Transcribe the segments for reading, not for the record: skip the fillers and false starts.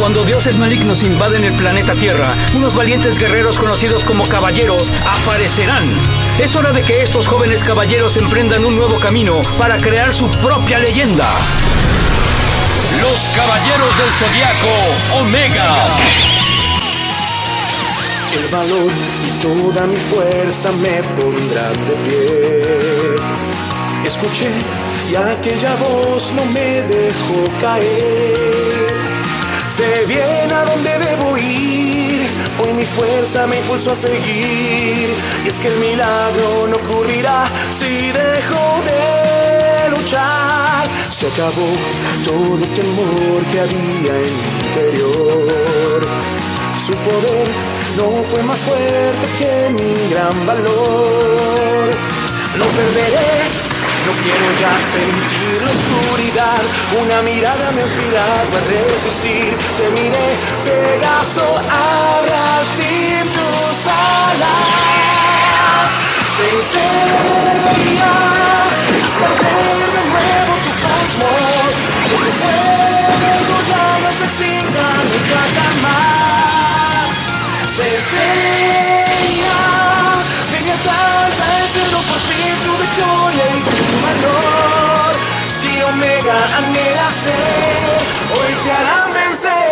Cuando dioses malignos invaden el planeta Tierra, unos valientes guerreros conocidos como caballeros aparecerán. Es hora de que estos jóvenes caballeros emprendan un nuevo camino para crear su propia leyenda. Los Caballeros del Zodiaco Omega. El valor y toda mi fuerza me pondrán de pie. Escuché y aquella voz no me dejó caer. Sé bien a dónde debo ir, hoy mi fuerza me impulsó a seguir. Y es que el milagro no ocurrirá si dejo de luchar. Se acabó todo temor que había en mi interior. Su poder no fue más fuerte que mi gran valor. No perderé, no quiero ya sentir la oscuridad. Una mirada me ha inspirado a resistir. Te miré, Pegaso, abre al fin tus alas. Se encenderá hasta ver de nuevo tu cosmos. Que tu fuego ya no se extinga nunca jamás. Se enseña venga atrás a decirlo por fin tu victoria y tu valor. Si Omega anhela ser, hoy te harán vencer.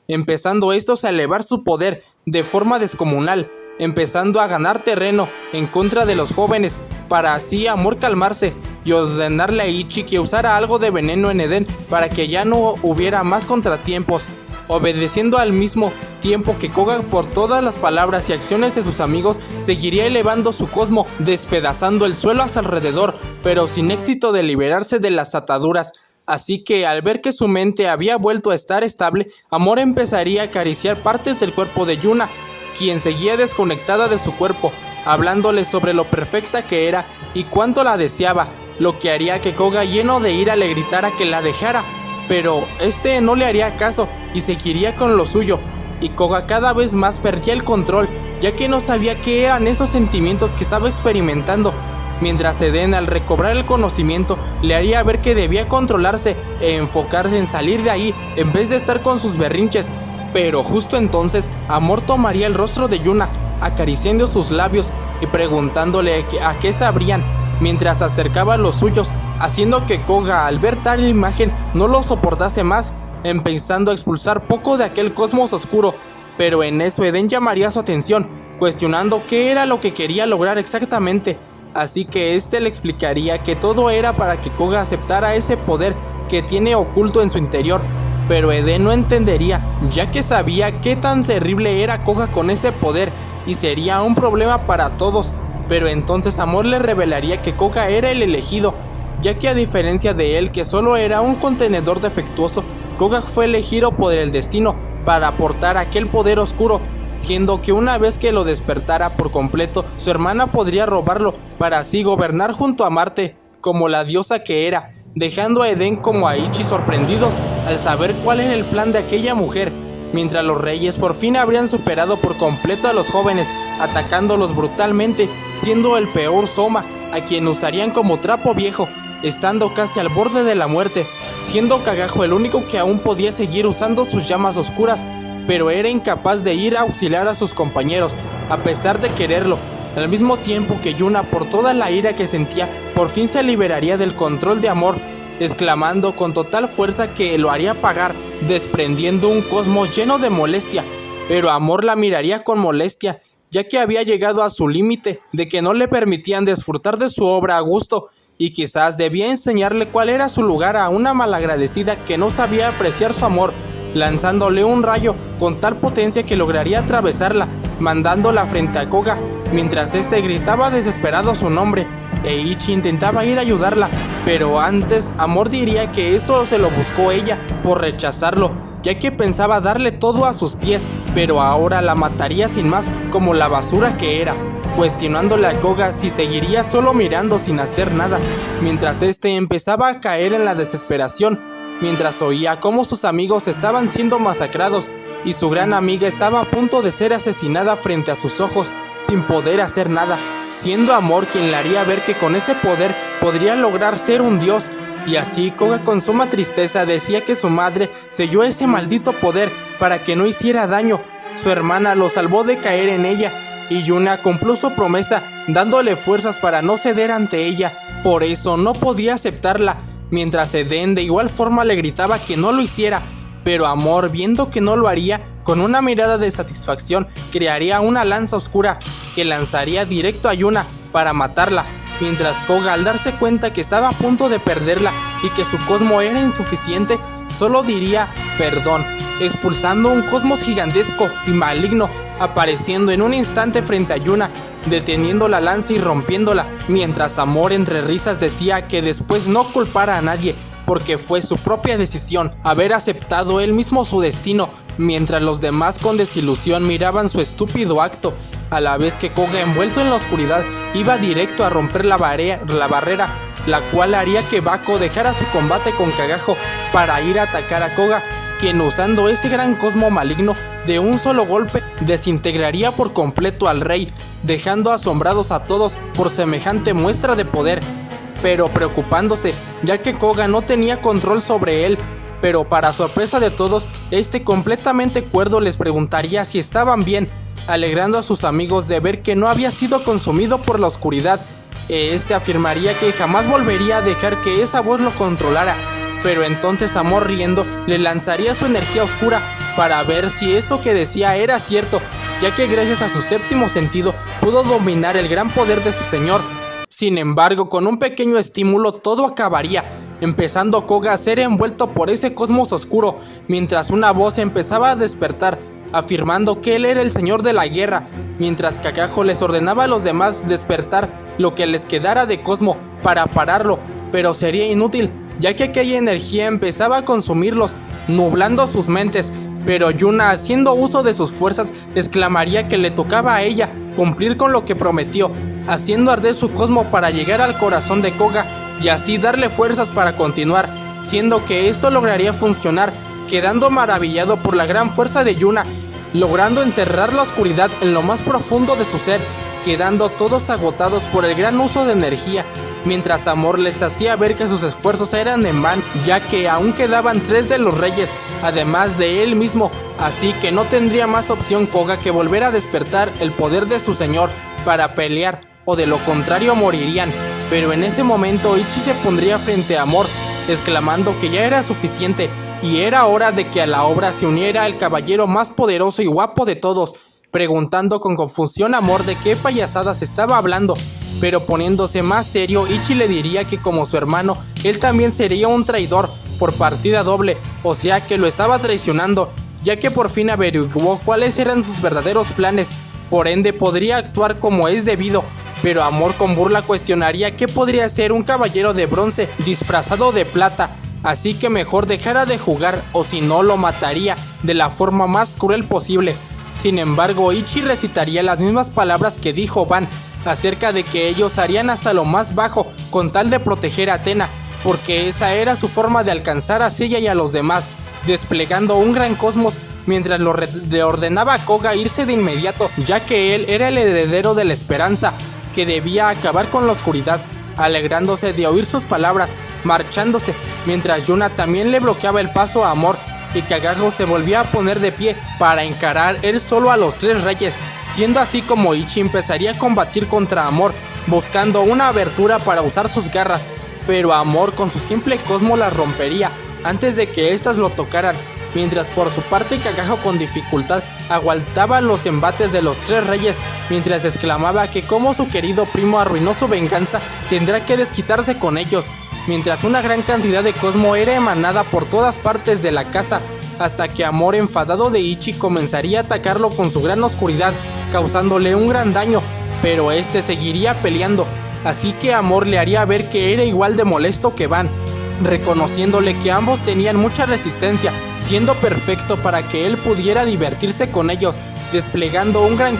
Empezando estos a elevar su poder de forma descomunal, empezando a ganar terreno en contra de los jóvenes, para así Amor calmarse y ordenarle a Ichi que usara algo de veneno en Eden para que ya no hubiera más contratiempos, obedeciendo al mismo tiempo que Koga, por todas las palabras y acciones de sus amigos, seguiría elevando su cosmo, despedazando el suelo a su alrededor, pero sin éxito de liberarse de las ataduras. Así que al ver que su mente había vuelto a estar estable, Amor empezaría a acariciar partes del cuerpo de Yuna, quien seguía desconectada de su cuerpo, hablándole sobre lo perfecta que era y cuánto la deseaba, lo que haría que Koga, lleno de ira, le gritara que la dejara, pero este no le haría caso y seguiría con lo suyo, y Koga cada vez más perdía el control, ya que no sabía qué eran esos sentimientos que estaba experimentando, mientras Eden, al recobrar el conocimiento, le haría ver que debía controlarse e enfocarse en salir de ahí en vez de estar con sus berrinches. Pero justo entonces Amor tomaría el rostro de Yuna, acariciando sus labios y preguntándole a qué sabrían, mientras acercaba los suyos, haciendo que Koga, al ver tal imagen, no lo soportase más, empezando a expulsar poco de aquel cosmos oscuro. Pero en eso Eden llamaría su atención, cuestionando qué era lo que quería lograr exactamente. Así que este le explicaría que todo era para que Koga aceptara ese poder que tiene oculto en su interior. Pero Eden no entendería, ya que sabía qué tan terrible era Koga con ese poder y sería un problema para todos. Pero entonces Amor le revelaría que Koga era el elegido, ya que a diferencia de él, que solo era un contenedor defectuoso, Koga fue elegido por el destino para aportar aquel poder oscuro, siendo que una vez que lo despertara por completo, su hermana podría robarlo para así gobernar junto a Marte como la diosa que era, dejando a Eden como a Ichi sorprendidos al saber cuál era el plan de aquella mujer, mientras los reyes por fin habrían superado por completo a los jóvenes, atacándolos brutalmente, siendo el peor Soma, a quien usarían como trapo viejo, estando casi al borde de la muerte, siendo Kagajo el único que aún podía seguir usando sus llamas oscuras, pero era incapaz de ir a auxiliar a sus compañeros, a pesar de quererlo, al mismo tiempo que Yuna, por toda la ira que sentía, por fin se liberaría del control de Amor, exclamando con total fuerza que lo haría pagar, desprendiendo un cosmos lleno de molestia, pero Amor la miraría con molestia, ya que había llegado a su límite de que no le permitían disfrutar de su obra a gusto, y quizás debía enseñarle cuál era su lugar a una malagradecida que no sabía apreciar su amor, lanzándole un rayo con tal potencia que lograría atravesarla, mandándola frente a Koga, mientras este gritaba desesperado su nombre, e Ichi intentaba ir a ayudarla, pero antes Amor diría que eso se lo buscó ella por rechazarlo, ya que pensaba darle todo a sus pies, pero ahora la mataría sin más como la basura que era, cuestionándole a Koga si seguiría solo mirando sin hacer nada, mientras este empezaba a caer en la desesperación, mientras oía cómo sus amigos estaban siendo masacrados y su gran amiga estaba a punto de ser asesinada frente a sus ojos, sin poder hacer nada, siendo Amor quien le haría ver que con ese poder podría lograr ser un dios. Y así Koga con suma tristeza decía que su madre selló ese maldito poder para que no hiciera daño. Su hermana lo salvó de caer en ella, y Yuna cumplió su promesa dándole fuerzas para no ceder ante ella, por eso no podía aceptarla, mientras Eden de igual forma le gritaba que no lo hiciera, pero Amor, viendo que no lo haría, con una mirada de satisfacción crearía una lanza oscura que lanzaría directo a Yuna para matarla, mientras Koga, al darse cuenta que estaba a punto de perderla y que su cosmo era insuficiente, solo diría perdón, expulsando un cosmos gigantesco y maligno, apareciendo en un instante frente a Yuna, deteniendo la lanza y rompiéndola, mientras Amor entre risas decía que después no culpara a nadie, porque fue su propia decisión haber aceptado él mismo su destino, mientras los demás con desilusión miraban su estúpido acto, a la vez que Koga, envuelto en la oscuridad, iba directo a romper la barrera, la cual haría que Bako dejara su combate con Kagajo para ir a atacar a Koga, quien usando ese gran cosmo maligno de un solo golpe desintegraría por completo al rey, dejando asombrados a todos por semejante muestra de poder, pero preocupándose ya que Koga no tenía control sobre él. Pero para sorpresa de todos, este completamente cuerdo les preguntaría si estaban bien, alegrando a sus amigos de ver que no había sido consumido por la oscuridad. Este afirmaría que jamás volvería a dejar que esa voz lo controlara, pero entonces Amor, riendo, le lanzaría su energía oscura para ver si eso que decía era cierto, ya que gracias a su séptimo sentido pudo dominar el gran poder de su señor. Sin embargo, con un pequeño estímulo todo acabaría, empezando Koga a ser envuelto por ese cosmos oscuro, mientras una voz empezaba a despertar, afirmando que él era el señor de la guerra, mientras Kakajo les ordenaba a los demás despertar lo que les quedara de cosmo para pararlo, pero sería inútil, ya que aquella energía empezaba a consumirlos, nublando sus mentes, pero Yuna, haciendo uso de sus fuerzas, exclamaría que le tocaba a ella cumplir con lo que prometió, haciendo arder su cosmo para llegar al corazón de Koga y así darle fuerzas para continuar, siendo que esto lograría funcionar, quedando maravillado por la gran fuerza de Yuna, logrando encerrar la oscuridad en lo más profundo de su ser, quedando todos agotados por el gran uso de energía, mientras Amor les hacía ver que sus esfuerzos eran en vano, ya que aún quedaban 3 de los reyes, además de él mismo, así que no tendría más opción Koga que volver a despertar el poder de su señor para pelear, o de lo contrario morirían. Pero en ese momento Ichi se pondría frente a Amor, exclamando que ya era suficiente, y era hora de que a la obra se uniera el caballero más poderoso y guapo de todos, preguntando con confusión a Amor de qué payasadas estaba hablando, pero poniéndose más serio, Ichi le diría que como su hermano, él también sería un traidor por partida doble, o sea que lo estaba traicionando, ya que por fin averiguó cuáles eran sus verdaderos planes, por ende podría actuar como es debido. Pero Amor con burla cuestionaría qué podría ser un caballero de bronce disfrazado de plata, así que mejor dejara de jugar o si no lo mataría de la forma más cruel posible. Sin embargo, Ichi recitaría las mismas palabras que dijo Van acerca de que ellos harían hasta lo más bajo con tal de proteger a Athena, porque esa era su forma de alcanzar a Seiya y a los demás, desplegando un gran cosmos mientras le ordenaba a Koga irse de inmediato, ya que él era el heredero de la esperanza, que debía acabar con la oscuridad, alegrándose de oír sus palabras, marchándose, mientras Yuna también le bloqueaba el paso a Amor, y Kagajo se volvía a poner de pie para encarar él solo a los 3 reyes, siendo así como Ichi empezaría a combatir contra Amor, buscando una abertura para usar sus garras, pero Amor con su simple cosmo las rompería antes de que éstas lo tocaran, mientras por su parte Kagajo con dificultad aguantaba los embates de los 3 reyes, mientras exclamaba que como su querido primo arruinó su venganza, tendrá que desquitarse con ellos, mientras una gran cantidad de cosmo era emanada por todas partes de la casa, hasta que Amor, enfadado de Ichi, comenzaría a atacarlo con su gran oscuridad, causándole un gran daño, pero este seguiría peleando, así que Amor le haría ver que era igual de molesto que Van, reconociéndole que ambos tenían mucha resistencia, siendo perfecto para que él pudiera divertirse con ellos, desplegando un gran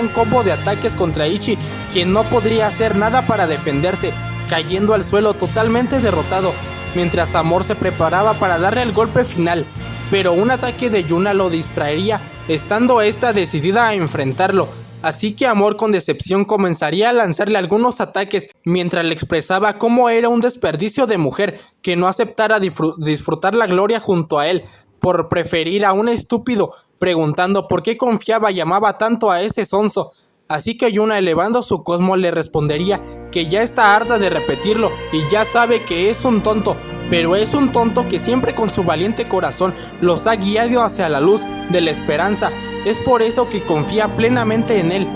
combo de ataques contra Ichi, quien no podría hacer nada para defenderse, cayendo al suelo totalmente derrotado, mientras Amor se preparaba para darle el golpe final. pero un ataque de Yuna lo distraería, estando esta decidida a enfrentarlo. Así que Amor con decepción comenzaría a lanzarle algunos ataques mientras le expresaba cómo era un desperdicio de mujer que no aceptara disfrutar la gloria junto a él por preferir a un estúpido, preguntando por qué confiaba y amaba tanto a ese sonso. Así que Yuna, elevando su cosmo, le respondería que ya está harta de repetirlo y ya sabe que es un tonto, pero es un tonto que siempre con su valiente corazón los ha guiado hacia la luz de la esperanza. Es por eso que confía plenamente en él.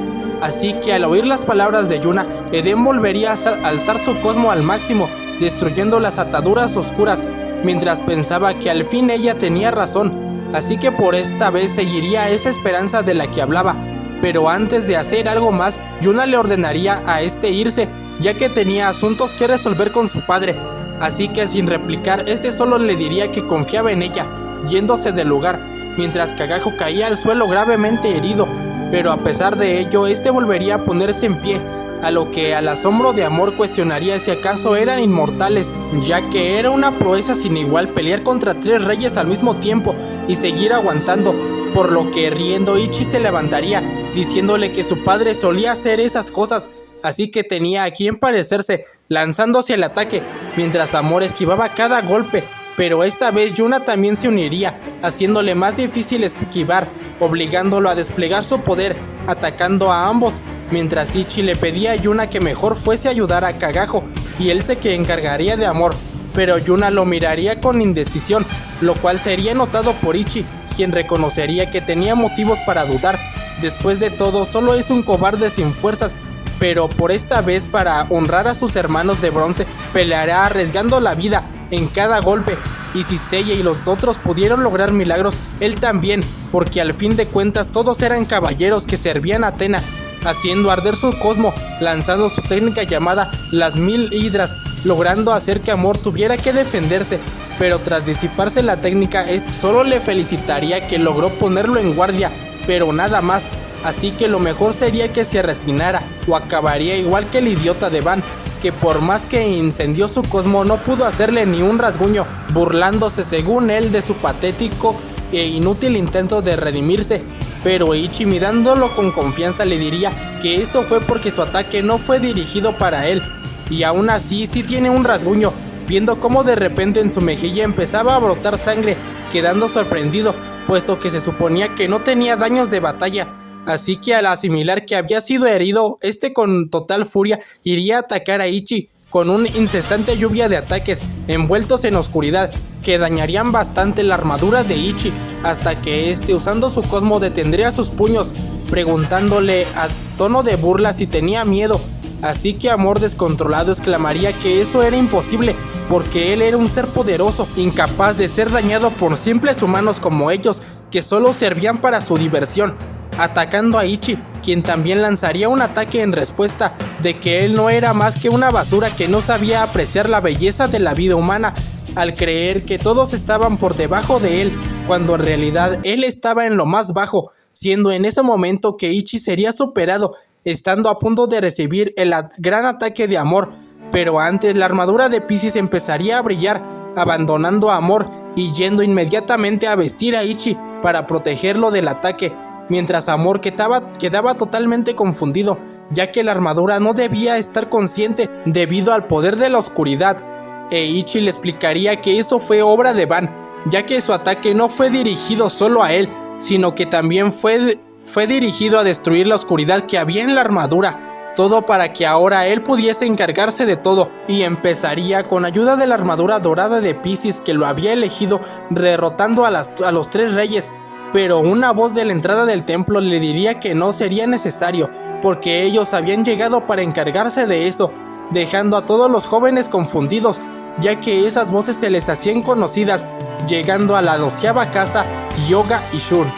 Así que al oír las palabras de Yuna, Eden volvería a alzar su cosmo al máximo, destruyendo las ataduras oscuras, mientras pensaba que al fin ella tenía razón. Así que por esta vez seguiría esa esperanza de la que hablaba. Pero antes de hacer algo más, Yuna le ordenaría a este irse, ya que tenía asuntos que resolver con su padre. Así que sin replicar, este solo le diría que confiaba en ella, yéndose del lugar, mientras Kagajo caía al suelo gravemente herido. Pero a pesar de ello, este volvería a ponerse en pie, a lo que al asombro de Amor cuestionaría si acaso eran inmortales, ya que era una proeza sin igual pelear contra 3 reyes al mismo tiempo y seguir aguantando, por lo que riendo Ichi se levantaría, diciéndole que su padre solía hacer esas cosas, así que tenía a quien parecerse, lanzándose al ataque, mientras Amor esquivaba cada golpe. Pero esta vez Yuna también se uniría, haciéndole más difícil esquivar, obligándolo a desplegar su poder, atacando a ambos, mientras Ichi le pedía a Yuna que mejor fuese a ayudar a Kagajo, y él se encargaría de Amor. Pero Yuna lo miraría con indecisión, lo cual sería notado por Ichi, quien reconocería que tenía motivos para dudar. Después de todo, solo es un cobarde sin fuerzas, pero por esta vez, para honrar a sus hermanos de bronce, peleará arriesgando la vida en cada golpe. Y si Seiya y los otros pudieron lograr milagros, él también, porque al fin de cuentas todos eran caballeros que servían a Athena, haciendo arder su cosmo, lanzando su técnica llamada las 1000 hidras, logrando hacer que Amor tuviera que defenderse. Pero tras disiparse la técnica, solo le felicitaría que logró ponerlo en guardia, pero nada más. Así que lo mejor sería que se resignara, o acabaría igual que el idiota de Van, que por más que incendió su cosmo no pudo hacerle ni un rasguño, burlándose según él de su patético e inútil intento de redimirse. Pero Ichi, mirándolo con confianza, le diría que eso fue porque su ataque no fue dirigido para él, y aún así sí tiene un rasguño, viendo cómo de repente en su mejilla empezaba a brotar sangre, quedando sorprendido, puesto que se suponía que no tenía daños de batalla. Así que al asimilar que había sido herido, con total furia iría a atacar a Ichi con una incesante lluvia de ataques envueltos en oscuridad que dañarían bastante la armadura de Ichi, hasta que usando su cosmo detendría sus puños, preguntándole a tono de burla si tenía miedo. Así que Amor, descontrolado, exclamaría que eso era imposible, porque él era un ser poderoso, incapaz de ser dañado por simples humanos como ellos, que solo servían para su diversión, atacando a Ichi, quien también lanzaría un ataque en respuesta de que él no era más que una basura que no sabía apreciar la belleza de la vida humana, al creer que todos estaban por debajo de él, cuando en realidad él estaba en lo más bajo, siendo en ese momento que Ichi sería superado, estando a punto de recibir el gran ataque de Amor. Pero antes la armadura de Piscis empezaría a brillar, abandonando a Amor y yendo inmediatamente a vestir a Ichi para protegerlo del ataque, mientras Amor quedaba totalmente confundido, ya que la armadura no debía estar consciente debido al poder de la oscuridad, e Ichi le explicaría que eso fue obra de Van, ya que su ataque no fue dirigido solo a él, sino que también fue dirigido a destruir la oscuridad que había en la armadura, todo para que ahora él pudiese encargarse de todo, y empezaría con ayuda de la armadura dorada de Piscis que lo había elegido, derrotando a los 3 reyes. Pero una voz de la entrada del templo le diría que no sería necesario, porque ellos habían llegado para encargarse de eso, dejando a todos los jóvenes confundidos, ya que esas voces se les hacían conocidas, llegando a la 12ª casa, Hyoga y Shun.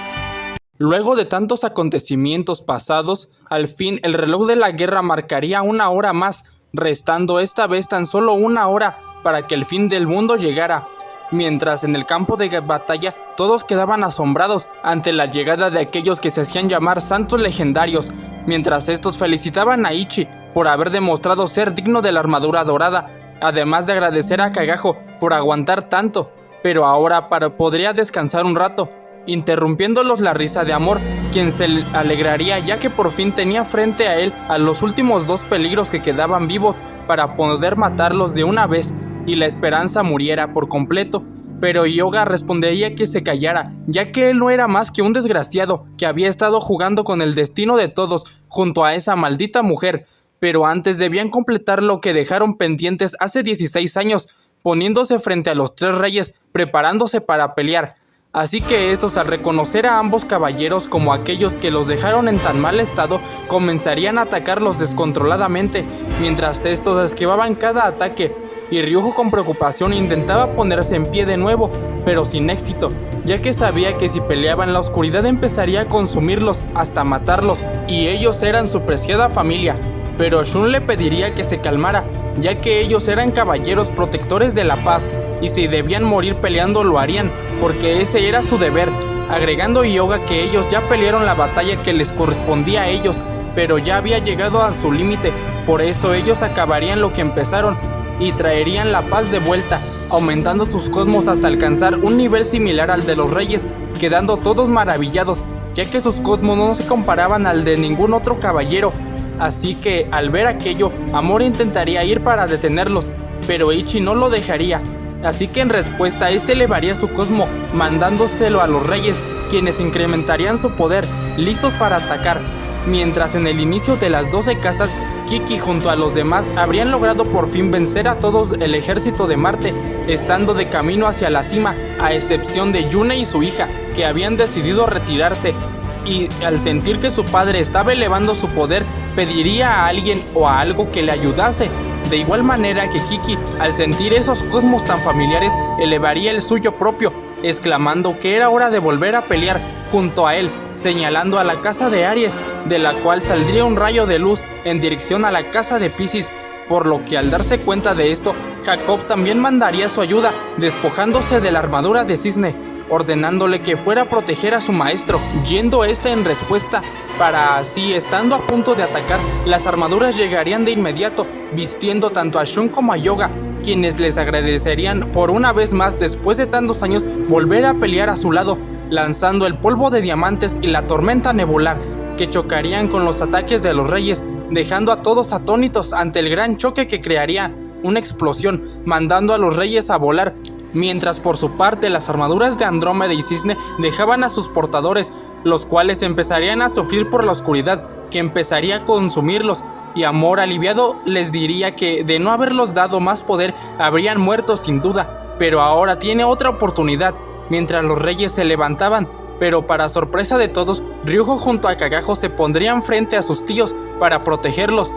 Luego de tantos acontecimientos pasados, al fin el reloj de la guerra marcaría 1 hora más, restando esta vez tan solo 1 hora para que el fin del mundo llegara. Mientras en el campo de batalla todos quedaban asombrados ante la llegada de aquellos que se hacían llamar santos legendarios, mientras estos felicitaban a Ichi por haber demostrado ser digno de la armadura dorada, además de agradecer a Kagajo por aguantar tanto. pero ahora podría descansar un rato, interrumpiéndolos la risa de Amor, quien se alegraría ya que por fin tenía frente a él a los últimos dos peligros que quedaban vivos para poder matarlos de una vez y la esperanza muriera por completo. Pero Yoga respondería que se callara, ya que él no era más que un desgraciado que había estado jugando con el destino de todos junto a esa maldita mujer, pero antes debían completar lo que dejaron pendientes hace 16 años, poniéndose frente a los tres reyes, preparándose para pelear. Así que estos, al reconocer a ambos caballeros como aquellos que los dejaron en tan mal estado, comenzarían a atacarlos descontroladamente, mientras estos esquivaban cada ataque, y Ryujo con preocupación intentaba ponerse en pie de nuevo, pero sin éxito, ya que sabía que si peleaban la oscuridad empezaría a consumirlos hasta matarlos, y ellos eran su preciada familia. Pero Shun le pediría que se calmara, ya que ellos eran caballeros protectores de la paz, y si debían morir peleando lo harían, porque ese era su deber, agregando Yoga que ellos ya pelearon la batalla que les correspondía a ellos, pero ya había llegado a su límite, por eso ellos acabarían lo que empezaron, y traerían la paz de vuelta, aumentando sus cosmos hasta alcanzar un nivel similar al de los reyes, quedando todos maravillados, ya que sus cosmos no se comparaban al de ningún otro caballero. Así que al ver aquello, Amor intentaría ir para detenerlos, pero Ichi no lo dejaría. Así que en respuesta este elevaría su cosmo, mandándoselo a los reyes, quienes incrementarían su poder, listos para atacar. Mientras en el inicio de las 12 casas, Kiki junto a los demás habrían logrado por fin vencer a todos el ejército de Marte, estando de camino hacia la cima, a excepción de Yune y su hija, que habían decidido retirarse. Y al sentir que su padre estaba elevando su poder, pediría a alguien o a algo que le ayudase. De igual manera que Kiki, al sentir esos cosmos tan familiares, elevaría el suyo propio, exclamando que era hora de volver a pelear junto a él, señalando a la casa de Aries, de la cual saldría un rayo de luz en dirección a la casa de Piscis, por lo que al darse cuenta de esto, Jacob también mandaría su ayuda, despojándose de la armadura de cisne, ordenándole que fuera a proteger a su maestro, yendo este en respuesta, para así, estando a punto de atacar, las armaduras llegarían de inmediato, vistiendo tanto a Shun como a Yoga, quienes les agradecerían por una vez más después de tantos años volver a pelear a su lado, lanzando el polvo de diamantes y la tormenta nebular, que chocarían con los ataques de los reyes, dejando a todos atónitos ante el gran choque que crearía una explosión, mandando a los reyes a volar, mientras por su parte las armaduras de Andrómeda y Cisne dejaban a sus portadores, los cuales empezarían a sufrir por la oscuridad, que empezaría a consumirlos, y Amor aliviado les diría que de no haberlos dado más poder habrían muerto sin duda, pero ahora tiene otra oportunidad, mientras los reyes se levantaban. Pero para sorpresa de todos, Ryujo junto a Kagajo se pondrían frente a sus tíos para protegerlos.